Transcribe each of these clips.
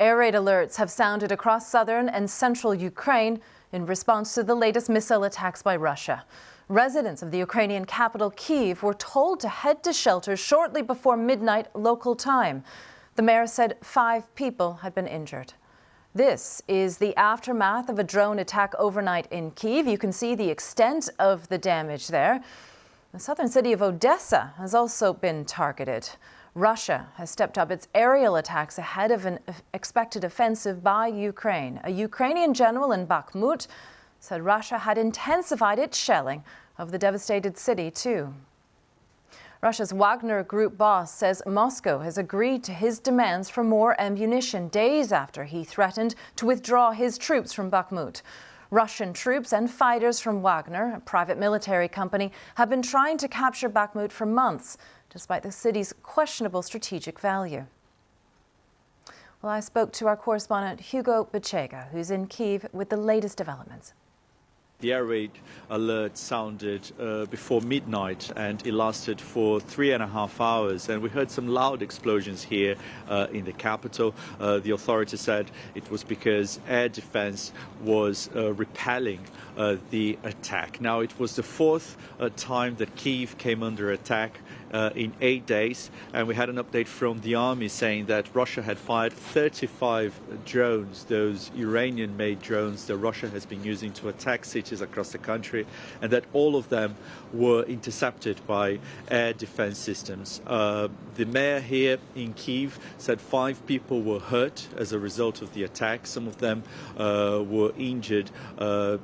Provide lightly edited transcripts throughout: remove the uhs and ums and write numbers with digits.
Air raid alerts have sounded across southern and central Ukraine in response to the latest missile attacks by Russia. Residents of the Ukrainian capital, Kyiv, were told to head to shelters shortly before midnight local time. The mayor said 5 people had been injured. This is the aftermath of a drone attack overnight in Kyiv. You can see the extent of the damage there. The southern city of Odessa has also been targeted. Russia has stepped up its aerial attacks ahead of an expected offensive by Ukraine. A Ukrainian general in Bakhmut said Russia had intensified its shelling of the devastated city too. Russia's Wagner Group boss says Moscow has agreed to his demands for more ammunition days after he threatened to withdraw his troops from Bakhmut. Russian troops and fighters from Wagner, a private military company, have been trying to capture Bakhmut for months, despite the city's questionable strategic value. Well, I spoke to our correspondent Hugo Bachega, who's in Kyiv with the latest developments. The air raid alert sounded before midnight, and it lasted for 3.5 hours. And we heard some loud explosions here in the capital. The authorities said it was because air defense was repelling the attack. Now, it was the 4th time that Kyiv came under attack in 8 days, and we had an update from the army saying that Russia had fired 35 drones, those Iranian-made drones that Russia has been using to attack cities across the country, and that all of them were intercepted by air defense systems. The mayor here in Kyiv said 5 people were hurt as a result of the attack. Some of them were injured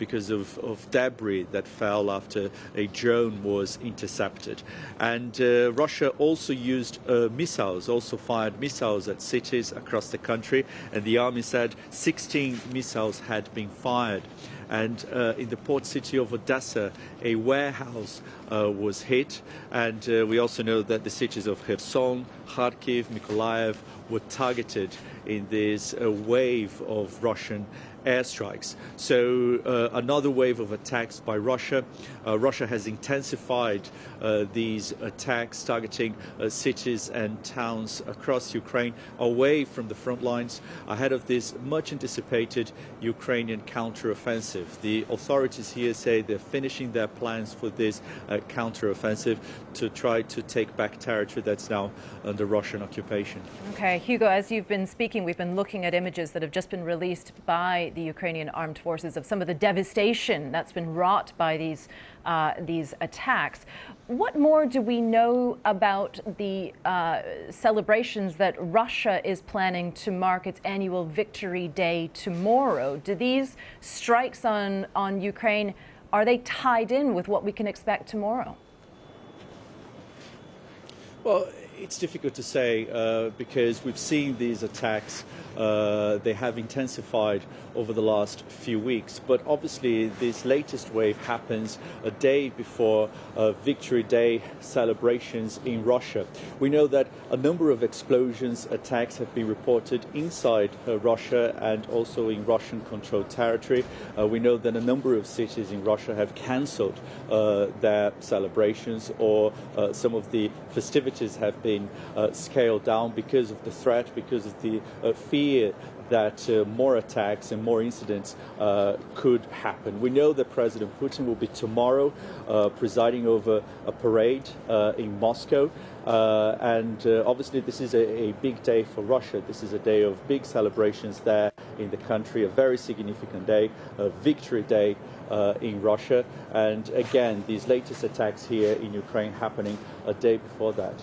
because of debris that fell after a drone was intercepted. And Russia also used also fired missiles at cities across the country, and the army said 16 missiles had been fired. And in the port city of Odessa, a warehouse was hit. And we also know that the cities of Kherson, Kharkiv, Mykolaiv were targeted in this wave of Russian airstrikes. So another wave of attacks by Russia. Russia has intensified these attacks targeting cities and towns across Ukraine away from the front lines ahead of this much anticipated Ukrainian counteroffensive. The authorities here say they're finishing their plans for this counteroffensive to try to take back territory that's now under Russian occupation. Okay, Hugo, as you've been speaking, we've been looking at images that have just been released by the Ukrainian armed forces of some of the devastation that's been wrought by these attacks. What more do we know about the celebrations that Russia is planning to mark its annual Victory Day tomorrow? Do these strikes on Ukraine, are they tied in with what we can expect tomorrow? Well, it's difficult to say because we've seen these attacks. They have intensified over the last few weeks. But obviously, this latest wave happens a day before Victory Day celebrations in Russia. We know that a number of explosions, attacks have been reported inside Russia and also in Russian-controlled territory. We know that a number of cities in Russia have cancelled their celebrations, or some of the festivities have been scaled down because of the threat, because of the fear that more attacks and more incidents could happen. We know that President Putin will be tomorrow presiding over a parade in Moscow. And obviously this is a big day for Russia. This is a day of big celebrations there in the country, a very significant day, a Victory Day in Russia. And again, these latest attacks here in Ukraine happening a day before that.